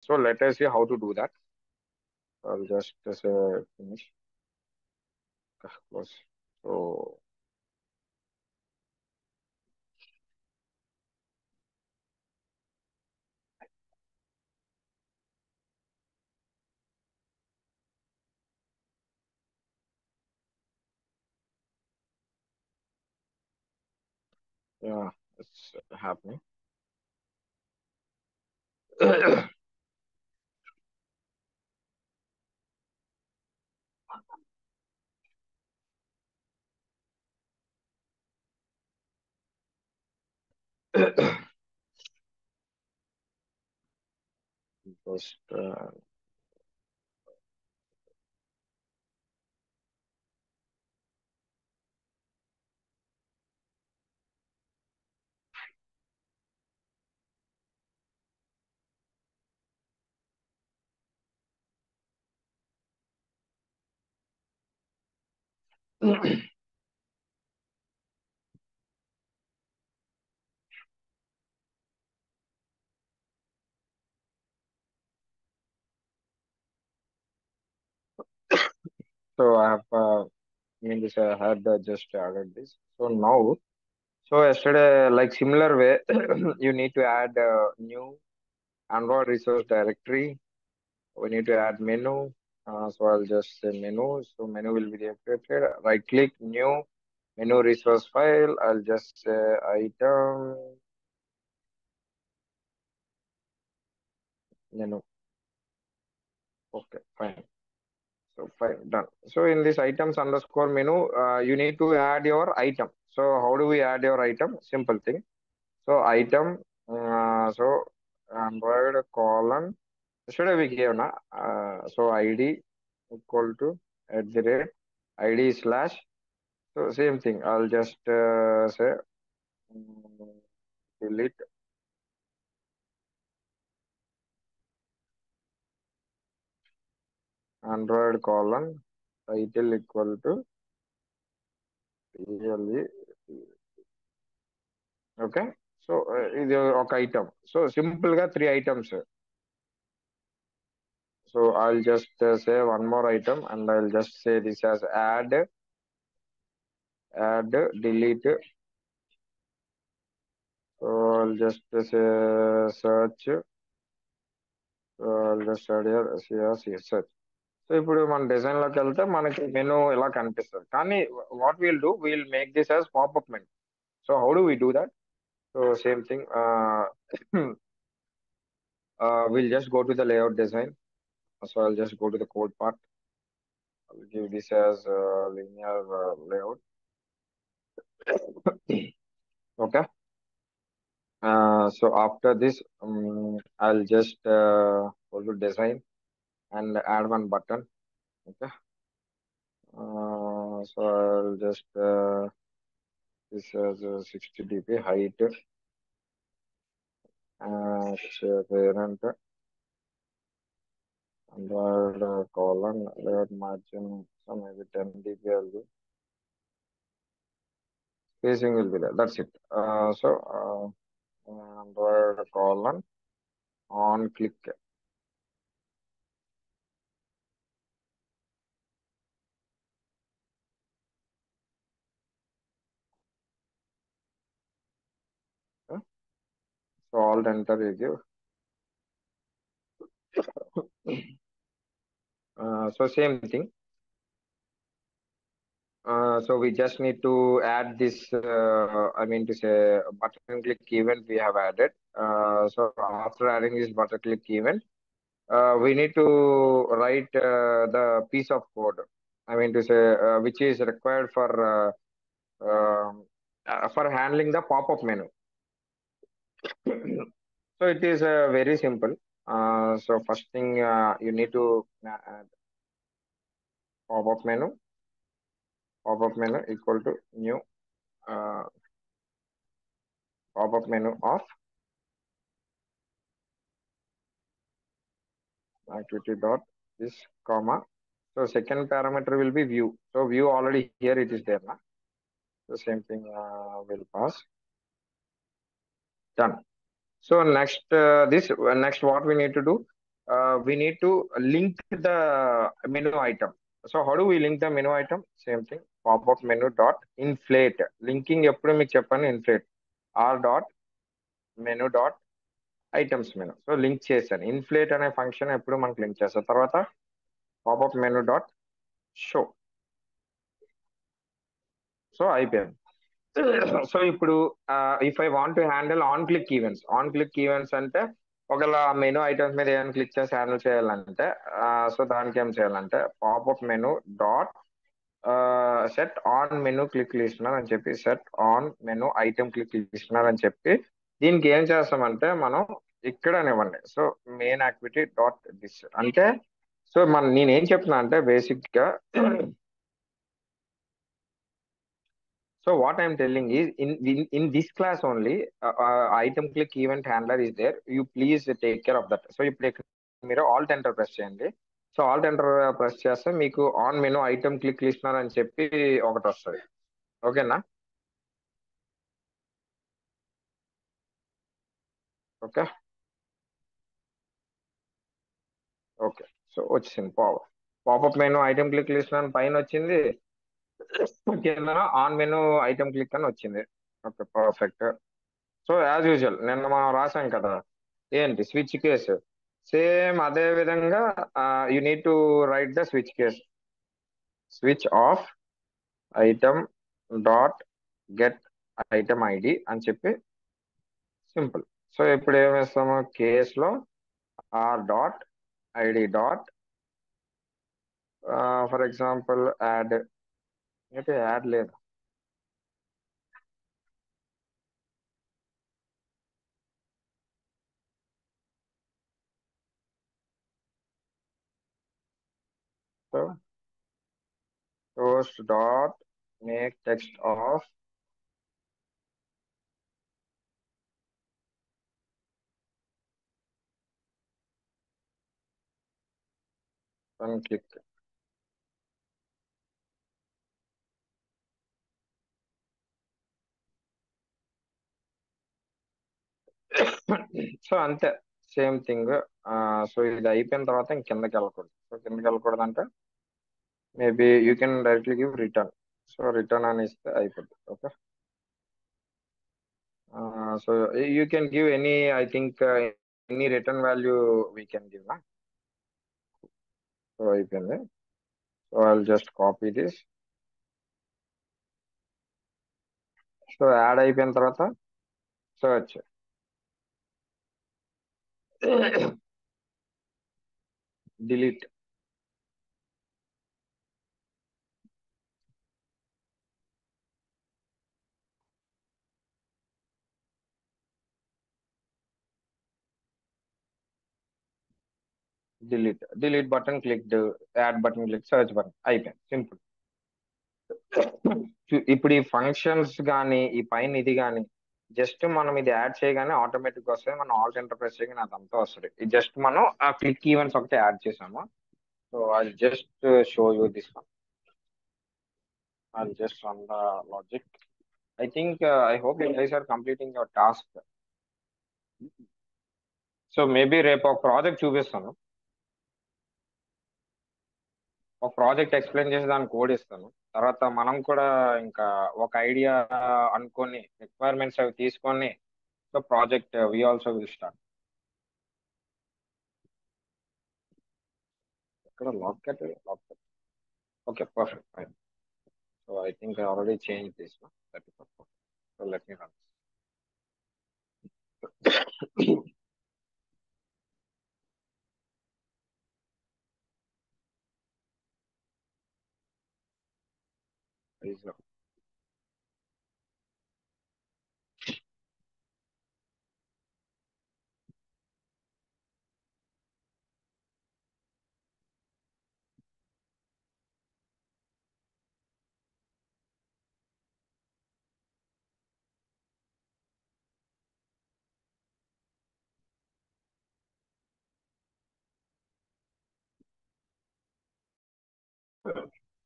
So let us see how to do that. I'll just finish. Close. So yeah, it's happening. First, so I have mean this I had just added this. So now, so yesterday, like similar way, you need to add a new Android resource directory. We need to add menu. So I'll just say menu. So menu will be created. Right click new menu resource file. I'll just say item menu. Okay, fine. So fine, done. So in this items underscore menu, you need to add your item. So how do we add your item? Simple thing. So item, so Android colon. Should we give na? So ID equal to at the rate ID slash. So same thing. I'll just say mm, delete Android colon title equal to PLE. Okay. So ఇది ఒక item. So simple గా three items. So I'll just say one more item and I'll just say this as add, delete. So I'll just say search. So I'll just add here search. So ఇప్పుడు మన design లోకి వెళ్తే మనకి menu ఇలా కనిపిస్తుంది కానీ what will do will make this as popup menu so how do we do that so same thing will just go to the layout design so I'll just go to the code part. I'll give this as linear layout. Okay. So after this, I'll just go to design and add one button. Okay. So I'll just this as 60 dp height, parent, Android colon, layout margin, so maybe 10 dp will be. Spacing will be there. That's it. Android colon on click. Okay. So alt enter you give. So same thing. So we just need to add this, I mean to say button click event we have added. So after adding this button click event, we need to write the piece of code. I mean to say which is required for handling the pop-up menu. So it is very simple. So first thing you need to add pop-up menu. Pop-up menu equal to new uh, pop-up menu of activity dot this comma. So second parameter will be view. So view already here it is there now. The same thing will pass. Done. So next this next what we need to do. we need to link the menu item. So how do we link the menu item? Same thing. Pop-up menu dot inflate. Linking ఎప్పుడు మీకు చెప్పాను inflate. R dot menu dot items menu. So link చేశాను. Inflate అనే function ఎప్పుడు మనకు link చేస్తాం. తర్వాత popup menu dot show. So అయిపోయింది. సో ఇప్పుడు if I want to handle on click events అంటే ఒకవేళ మెనూ ఐటమ్స్ మీద ఏమైనా క్లిక్ చేసి హ్యాండిల్ చేయాలంటే సో దానికి ఏం చేయాలంటే popup menu dot set on menu click listener అని చెప్పి set on menu item click listener అని చెప్పి దీనికి ఏం చేస్తామంటే మనం ఇక్కడనివ్వండి. So main activity dot this అంటే సో నేనేం చెప్తున్నా అంటే బేసిక్ గా so what I'm telling is in this class only item click event handler is there. You please take care of that. So ఇప్పుడు మీరు ఆల్ట్ ఎంటర్ ప్రెస్ చేయండి. So Alt enter press చేస్తే మీకు on menu item click listener అని చెప్పి ఒకటి వస్తుంది. ఓకేనా? Okay okay. సో వచ్చింది popup menu item click listener అని పైన వచ్చింది. కింద ఆన్ మెను ఐటమ్ క్లిక్ అని వచ్చింది. Okay perfect. So as usual నిన్న మనం రాసాం కదా ఏంటి స్విచ్ కేసు సేమ్ అదే విధంగా you need to right the switch case. Switch off item dot get item ID అని చెప్పి సింపుల్. సో ఇప్పుడు ఏం వేస్తాము కేసులో are dot ID dot for example add. అయితే యాడ్ లేదు. So post dot make text of one click. So అంతే same thing. So ఇది అయిపోయిన తర్వాత ఇంక కిందకి వెళ్ళకూడదు. సో కిందకి వెళ్ళకూడదు అంటే maybe you can directly give return. So return అని ఇస్తే అయిపోద్ది. Okay. So you can give any I think any return value we can give నా. సో అయిపోయింది. So I just copy this. So add అయిపోయిన తర్వాత search delete. Delete button click, add button click, search button అయిపోయింది. Simple. ఇప్పుడు ఈ functions కానీ ఈ పైన ఇది కానీ జస్ట్ మనం ఇది యాడ్ చేయగానే ఆటోమేటిక్ వస్తుంది. మనం ఆల్ట్ ఎంటర్ ప్రెస్ చేయగానే అదంతా వస్తుంది. ఇది జస్ట్ మనం ఆ క్లిక్ ఈవెంట్స్ ఒకటి యాడ్ చేసాము. So I just show you this one. I just run the logic. I think I hope you guys are completing your task. So maybe రేపు ఒక ప్రాజెక్ట్ చూపిస్తాను. ఒక ప్రాజెక్ట్ ఎక్స్ప్లెయిన్ చేసి దాని కోడ్ ఇస్తాను. తర్వాత మనం కూడా ఇంకా ఒక ఐడియా అనుకొని రిక్వైర్మెంట్స్ అవి తీసుకొని so project we also will start. ఇక్కడ lock okay perfect fine. So I think I already change this. So let me run.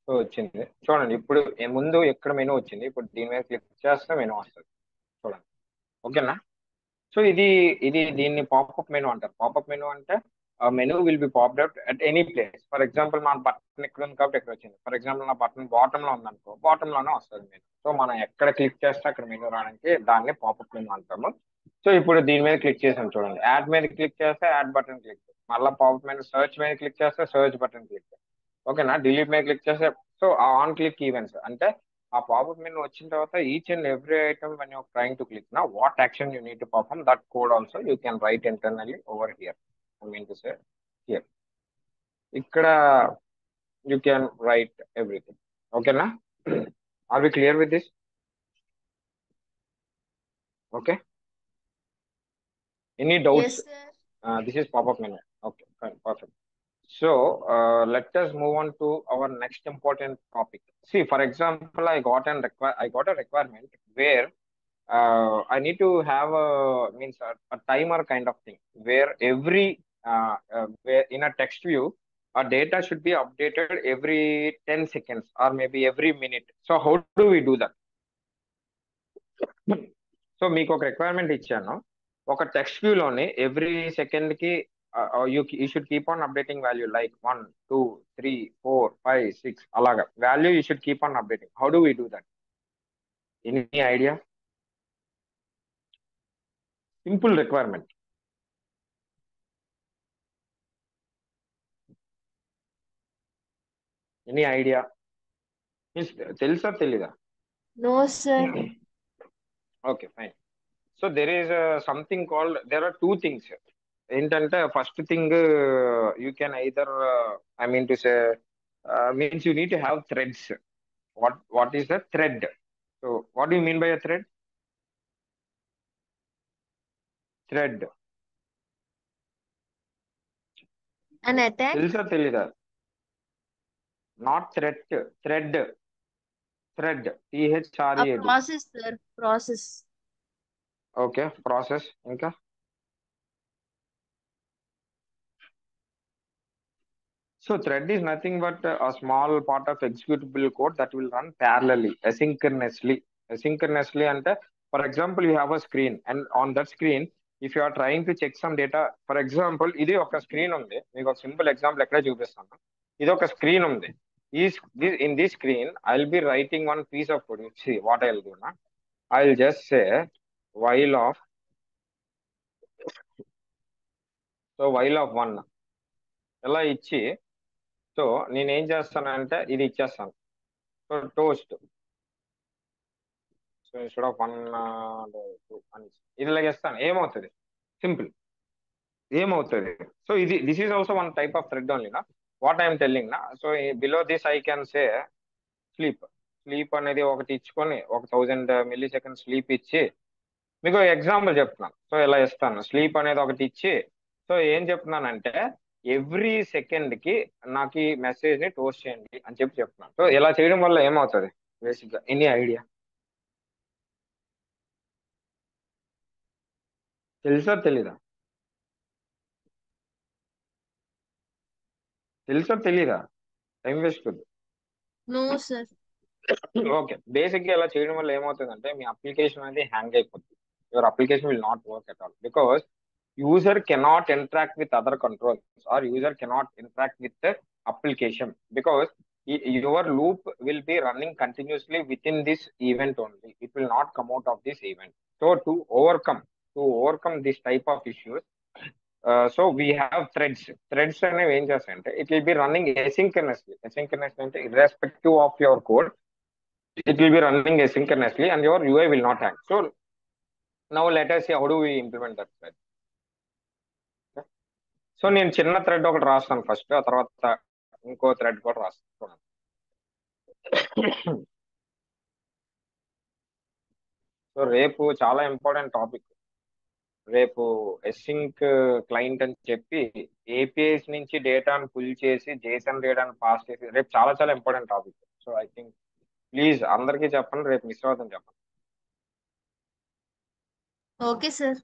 So వచ్చింది చూడండి. ఇప్పుడు ముందు ఎక్కడ మెనూ వచ్చింది, ఇప్పుడు దీని మీద క్లిక్ చేస్తే మెనూ వస్తుంది. చూడండి. ఓకేనా? సో ఇది ఇది దీన్ని పాపప్ మెనూ అంటారు. పాపప్ మెనూ అంటే a menu will be popped up at any place. For example, మన బటన్ ఎక్కడ ఉంది కాబట్టి ఎక్కడ వచ్చింది. ఫర్ ఎగ్జాంపుల్ నా బటన్ బాటమ్ లో ఉందనుకో, బాటమ్ లోనే వస్తుంది మెను. సో మనం ఎక్కడ క్లిక్ చేస్తే అక్కడ మెను రావడానికి దాన్ని పాపప్ మెను అంటాము. సో ఇప్పుడు దీని మీద క్లిక్ చేసాం చూడండి, యాడ్ మీద క్లిక్ చేస్తే యాడ్ బటన్ క్లిక్, మళ్ళీ పాపప్ మెను సర్చ్ మీద క్లిక్ చేస్తే సర్చ్ బటన్ క్లిక్, ఓకేనా. డిలీట్ మీద క్లిక్ చేస్తే, సో ఆన్ క్లిక్ ఈవెంట్స్ అంటే ఆ పాపప్ మెను వచ్చిన తర్వాత each and every item when you're trying to click నా what action you need to perform that code also you can write internally over here. I mean to say here, ఇక్కడ you can write everything. ఓకేనా, or we clear with this? Okay, any doubts? Yes, sir. This is pop-up menu. Okay, fine, perfect. So let us move on to our next important topic. See, for example, I got a requirement where I need to have a timer kind of thing where where in a text view, our data should be updated every 10 seconds or maybe every minute. So how do we do that? So మీకు ఒక requirement ఇచ్చాను, ఒక text view లోని every second కి you should keep on updating value like 1 2 3 4 5 6 అలాగా value you should keep on updating. How do we do that? Any idea? Simple requirement. Any idea? తెలుసా తెలీదా? No, sir. Okay, fine. So there is something called, there are two things. ఏంటంటే first thing, you can either I mean to say means you need to have threads. What is a thread? So what do you mean by a thread? Thread. An attack? తెలుసా తెలీదా? Not thread, thread, thread, A THREAD. process, sir. Process. Okay, process. ఇంకా so thread is nothing but a small part of executable code that will run parallelly, asynchronously. Asynchronously ante, for example, you have a screen and on that screen if you are trying to check some data, for example ఇది ఒక screen ఉంది, మీకు ఒక simple example ఎక్కడే చూపిస్తాను. ఇది ఒక screen ఉంది. In this screen I'll be writing one piece of code. See what I'll do now, I'll just say while of, so while of 1 ఎలా ఇచ్చి, సో నేనేం చేస్తానంటే ఇది ఇచ్చేస్తాను. So toast, so instead of 1 2 అని ఇది లాగేస్తాను. ఏమవుతుంది? సింపుల్, ఏమవుతుంది? So this is also one type of thread only నా, వాట్ ఐఎమ్ టెల్లింగ్ నా. So below this I can say sleep. Sleep అనేది ఒకటి ఇచ్చుకొని ఒక 1000 milliseconds స్లీప్ ఇచ్చి, మీకు ఎగ్జాంపుల్ చెప్తున్నాను. సో ఇలా ఇస్తాను, స్లీప్ అనేది ఒకటి ఇచ్చి, సో ఏం చెప్తున్నానంటే ఎవ్రీ సెకండ్ కి నాకు ఈ మెసేజ్ ని టోస్ట్ చేయండి అని చెప్తున్నాను. సో ఇలా చేయడం వల్ల ఏమవుతుంది బేసిక్ గా? Any idea? తెలుసా తెలీదా? తెలుసా తెలీదా? టైం వేస్ట్ వద్దు. No, sir. ఓకే, బేసిక్ గా ఇలా చేయడం వల్ల ఏమవుతుందంటే మీ అప్లికేషన్ అనేది హ్యాంగ్ అయిపోతుంది. Your application will not work at all because user cannot interact with other controls or user cannot interact with the application because your loop will be running continuously within this event only. It will not come out of this event. So to overcome this type of issues, so we have threads అనేవి ఏం చేస్తాయంటే it will be running asynchronously అంటే irrespective of your code, it will be running asynchronously and your UI will not hang. So now let us see how do we implement that thread. So నేను చిన్న thread ఒకటి రాస్తాను first, ఆ తర్వాత ఇంకో thread కూడా రాస్తాను. సో రేపు చాలా ఇంపార్టెంట్ టాపిక్. రేపు ఎస్సింక్ క్లయింట్ అని చెప్పి ఏపీఐస్ నుంచి డేటాను పుల్ చేసి జేసన్ డేటాను పాస్ చేసి, రేపు చాలా చాలా important topic. So I think please అందరికీ చెప్పండి, రేపు మిస్ అవుతుంది చెప్పండి. Okay, sir.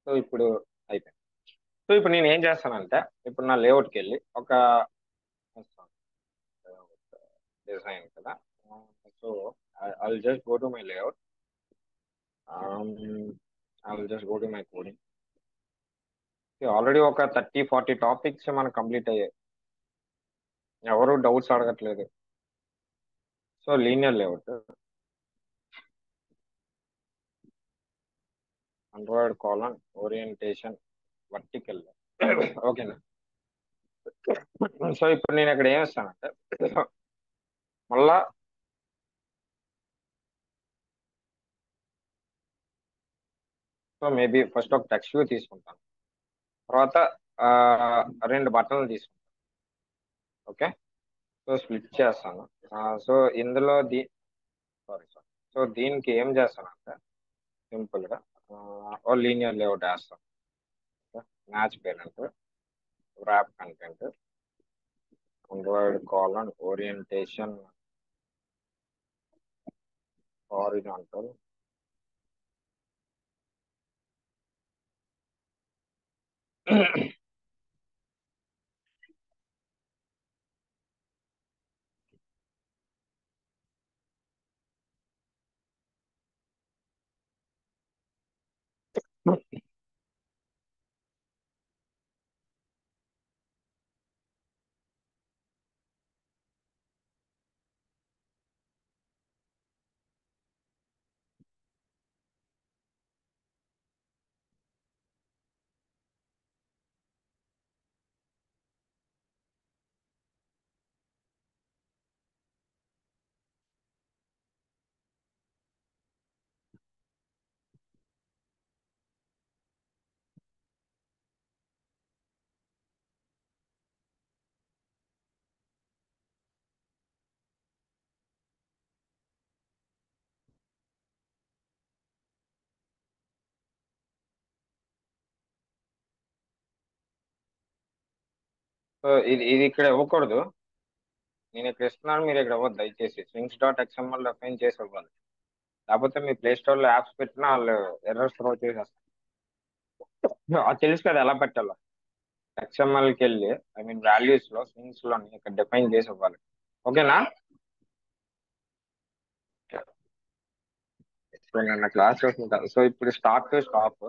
సో ఇప్పుడు అయిపోయింది. సో ఇప్పుడు నేను ఏం చేస్తానంటే, ఇప్పుడు నా లేఅవుట్కి వెళ్ళి ఒక డిజైన్ కదా, so I just go to my layout. I will just go to my coding. Already ఒక 30-40 టాపిక్స్ మనకు కంప్లీట్ అయ్యాయి. ఎవరు డౌట్స్ అడగట్లేదు. So linear layout, Android colon orientation, vertical. ఓకేనా. సో ఇప్పుడు నేను ఇక్కడ ఏం ఇస్తానంటే మళ్ళా సో మేబీ ఫస్ట్ ఒక టెక్స్ట్ వ్యూ తీసుకుంటాను, తర్వాత ఆ, రెండు బటన్లు తీసుకుంటాను. ఓకే. సో స్ప్లిట్ చేస్తాను. సో ఇందులో సారీ సారీ, సో దీనికి ఏం చేస్తానంటే సింపుల్గా ఓ లీనియర్ లేఅవుట్ వేస్తాను. Match parent, wrap content, android colon orientation horizontal, so ఇది ఇక్కడ ఇవ్వకూడదు. నేను ఇక్కడ ఇస్తున్నాను, మీరు ఇక్కడ ఇవ్వద్దు దయచేసి. swings.xml డిఫైన్ చేసి ఇవ్వాలి. లేకపోతే మీ ప్లే స్టోర్ లో యాప్స్ పెట్టినా వాళ్ళు ఎర్రర్స్ త్రో చేసేస్తారు. అది తెలుసు కదా ఎలా పెట్టాలో. XML కి వెళ్ళి ఐ మీన్ వాల్యూస్ లో స్వింగ్స్ లో ఇక్కడ డిఫైన్ చేసి ఇవ్వాలి. ఓకేనా. సో నిన్న క్లాస్ చూసుకుంటాను. సో ఇప్పుడు స్టార్ట్ టు స్టాప్.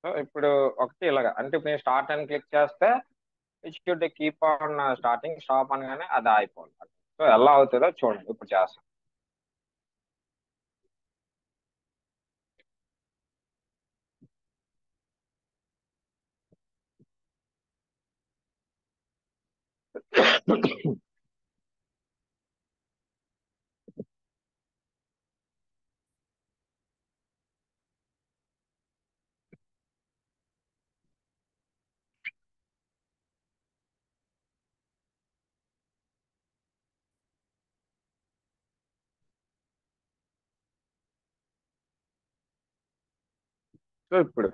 సో ఇప్పుడు ఒకటి ఇలాగా అంటే ఇప్పుడు నేను స్టార్ట్ అని క్లిక్ చేస్తే it should keep on starting, stop అనగానే అది అయిపోవాలి. సో ఎలా అవుతుందో చూడండి ఇప్పుడు చేస్తాను. సో ఇప్పుడు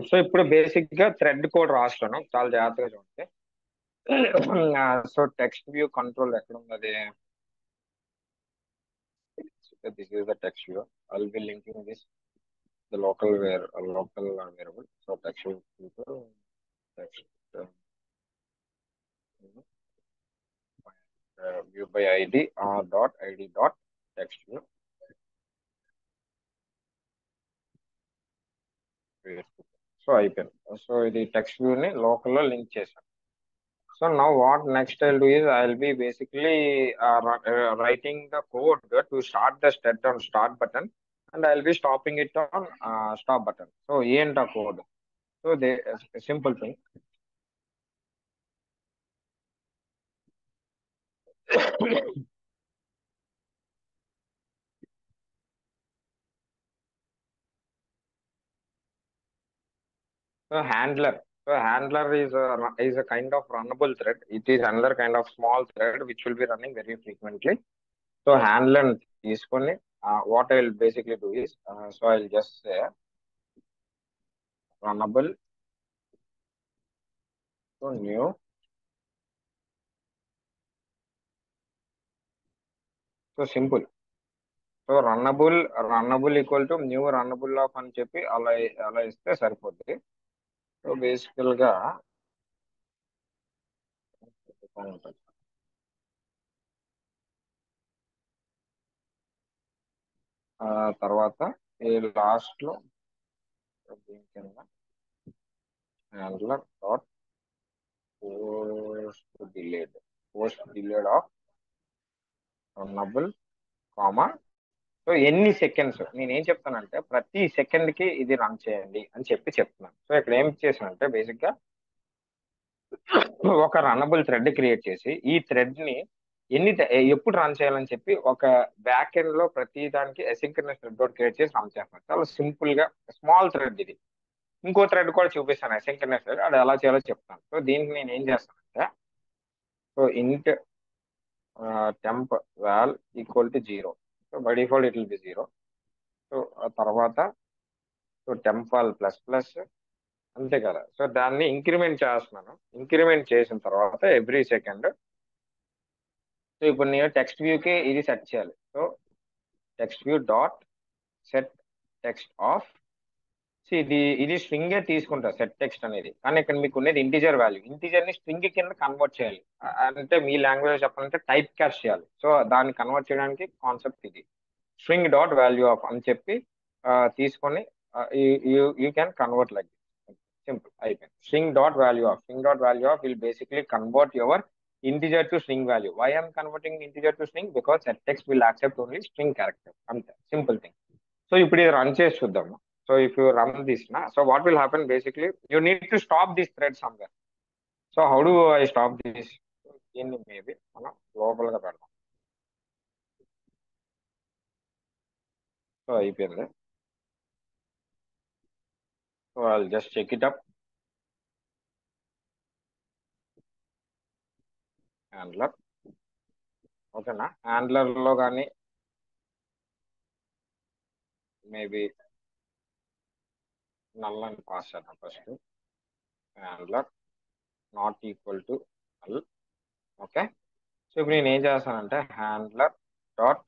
సో ఇప్పుడు బేసిక్ గా థ్రెడ్ కోడ్ రాస్తాను, చాలా జాగ్రత్తగా చూడండి. సో టెక్స్ట్ వ్యూ కంట్రోల్ ఎక్కడ ఉన్నది? This is the text view. I'll be linking this the local variable. So text view text view by ID dot ID dot text view. So అయిపోయింది. So ఇది text view ని local లో link చేశాను. So now what next I'll do is I'll be basically writing the code to start the step on start button, and I'll be stopping it on stop button. So end the code. So they a simple thing. So handler is a kind of runnable thread. It is another kind of small thread which will be running very frequently. So handler is what I will basically do is so I'll just say runnable to new. So simple. So runnable equal to new runnable of అని చెప్పి అలా ఇస్తే సరిపోద్ది. So బేసికల్ గా ఆ తర్వాత ఈ లాస్ట్ లో దీని కింద handler dot post delayed of runnable comma. So ఎన్ని సెకండ్స్ నేను ఏం చెప్తానంటే ప్రతి సెకండ్ కి ఇది రన్ చేయండి అని చెప్తున్నాను. సో ఇక్కడ ఏం చేసానంటే బేసిక్ గా ఒక రన్నబుల్ థ్రెడ్ క్రియేట్ చేసి ఈ థ్రెడ్ ని ఎప్పుడు రన్ చేయాలని చెప్పి ఒక బ్యాక్ ఎండ్ లో ప్రతి దానికి అసింక్రనస్ థ్రెడ్ కూడా క్రియేట్ చేసి రన్ చేస్తాను. చాలా సింపుల్ గా స్మాల్ థ్రెడ్ ఇది. ఇంకో థ్రెడ్ కూడా చూపిస్తాను అసింక్రనస్ థ్రెడ్, అది ఎలా చేయాలో చెప్తాను. సో దీనికి నేను ఏం చేస్తానంటే సో ఇంట్ temp wall equal to 0. So by default it will B 0. So ఆ తర్వాత so temp wall plus plus అంతే కదా. సో దాన్ని ఇంక్రిమెంట్ చేస్తున్నాను. ఇంక్రిమెంట్ చేసిన తర్వాత ఎవ్రీ సెకండ్. సో ఇప్పుడు నేను టెక్స్ట్ వ్యూకి ఇది సెట్ చేయాలి. So text view dot set text of. ఇది స్ట్రింగ్ తీసుకుంటా సెట్ టెక్స్ట్ అనేది, కానీ ఇక్కడ మీకు ఉన్నది ఇంటిజర్ వాల్యూ. ఇంటిజర్ ని స్ట్రింగ్ కింద కన్వర్ట్ చేయాలి. అంటే మీ లాంగ్వేజ్ చెప్పాలంటే టైప్ క్యాస్ట్ చేయాలి. సో దాన్ని కన్వర్ట్ చేయడానికి కాన్సెప్ట్ ఇది. స్ట్రింగ్ డాట్ వాల్యూ ఆఫ్ అని చెప్పి తీసుకొని you can convert like simple అయిపోయింది. String dot value of will basically convert your integer to string value. Why I'm converting integer to string? Because that text will accept only string character. అంతే simple thing. So ఇప్పుడు ఇది run చేసి చూద్దాము. So if you run this నా, so what will happen basically you need to stop this thread somewhere. So how do I stop this? దీన్ని maybe మనం లోపలగా పెడదాం. సో అయిపోయింది. So I just check it up. Handler ఓకేనా. Handler లో కానీ maybe null అని పాస్ చేద్దాం first. Handler not equal to null. Okay. So ఇప్పుడు నేను ఏం చేస్తానంటే హ్యాండ్లర్ డాట్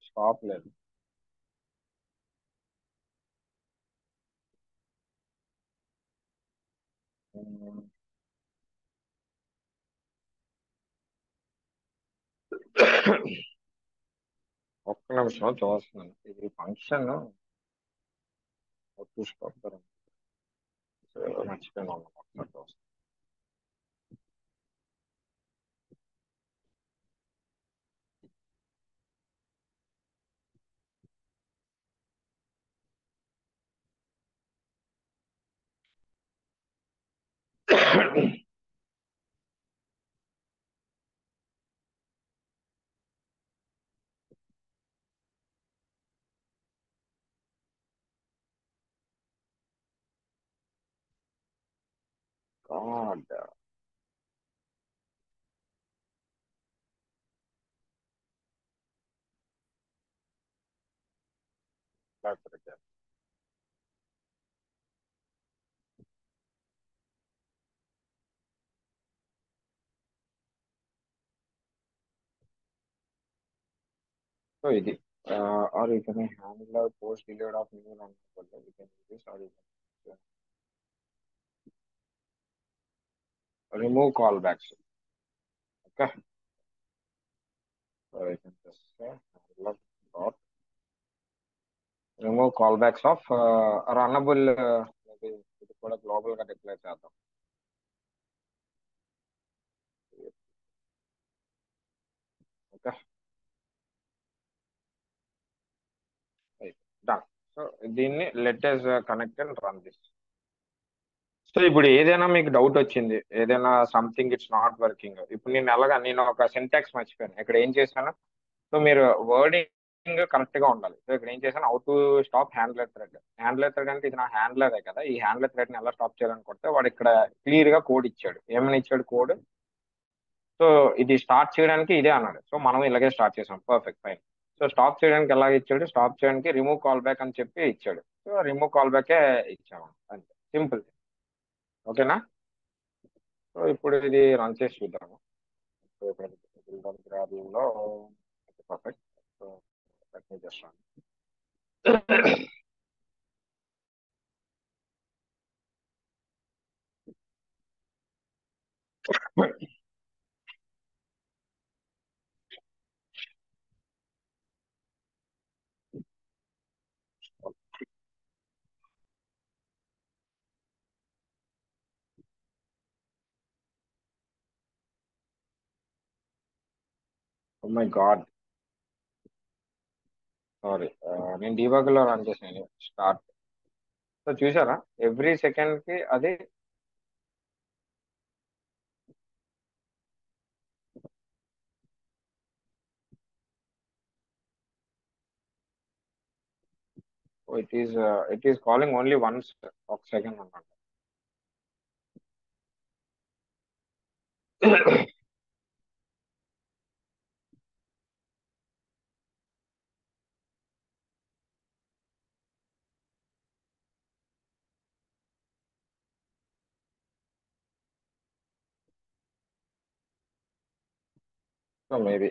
స్టాప్ లేదు. ఒక్క నిమిషం చూస్తున్నాను. ఇది ఫంక్షన్ చూసుకోవాలి. మర్చిపోయినా ఒకసారి చూస్తాను. God. సో ఇది or you can handle post delayed of new run. You can use or you remove callbacks. Okay. So I can just say handler dot remove callbacks of runnable maybe ఇది కూడా global గా declare చేద్దాం. Okay, done. So దీన్ని let us connect and run this. So ఇప్పుడు ఏదైనా మీకు doubt వచ్చింది, ఏదైనా సంథింగ్ ఇట్స్ నాట్ వర్కింగ్, ఇప్పుడు నేను ఒక సింటాక్స్ మర్చిపోయాను ఇక్కడ ఏం చేశాను. సో మీరు వర్డింగ్ కరెక్ట్ గా ఉండాలి. సో ఇక్కడ ఏం చేశాను, how to stop handler thread. Handler thread అంటే ఇది నా హ్యాండ్లరే కదా, ఈ హ్యాండ్లర్ థ్రెడ్ ని ఎలా స్టాప్ చేయాలనుకుంటే వాడు ఇక్కడ క్లియర్ గా కోడ్ ఇచ్చాడు. ఏమని ఇచ్చాడు కోడ్? సో ఇది స్టార్ట్ చేయడానికి ఇదే అన్నాడు. సో మనం ఇలాగే స్టార్ట్ చేసాం, పర్ఫెక్ట్ ఫైన్. సో స్టాప్ చేయడానికి ఎలా ఇచ్చాడు, స్టాప్ చేయడానికి రిమూవ్ కాల్ బ్యాక్ అని చెప్పి ఇచ్చాడు. సో రిమూవ్ కాల్ బ్యాకే ఇచ్చాము, అంతే, సింపుల్. ఓకేనా? సో ఇప్పుడు ఇది రన్ చేసి చూద్దాము. సో ఇక్కడ గ్రాబుల్లో perfect. So let me just run. Oh my God, sorry, నేను డీబగ్ లో రన్ చేసాను స్టార్ట్. సో చూసారా, ఎవ్రీ సెకండ్ కి అది it is calling only once, ఒక సెకండ్ అన్నమాట. So maybe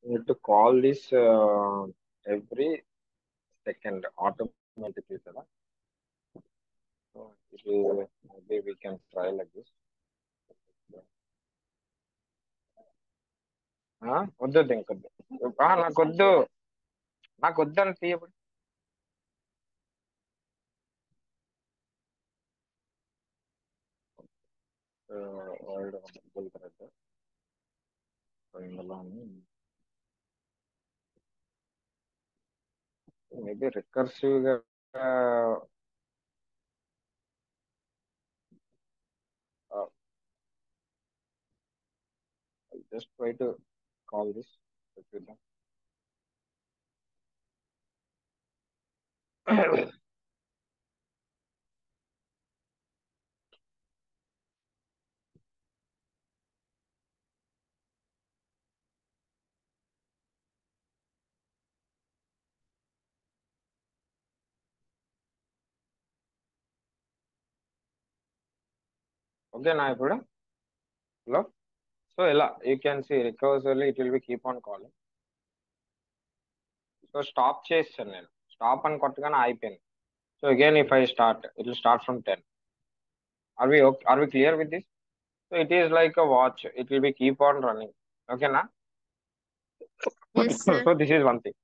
need to call this every second automatically కదా. సో ఇది maybe we can try like this. వద్దు ఇంకొద్దు, నాకొద్దు, నాకొద్దు అని తీయప్పుడు. వరల్డ్ థ్రెడ్ ఇందులో మేబీ రికర్సివ్ గా just try to call this. చూద్దాం. ఓకేనా ఇప్పుడు? హలో. సో ఇలా you can see recursively it will be keep on calling. So stop చేస్తాను నేను, స్టాప్ అని కొట్టగానే అయిపోయింది. So again if I start it will start from 10. Are we clear with this? So it is like a watch, it will be keep on running. ఓకేనా? Yes, sir. So this is one thing.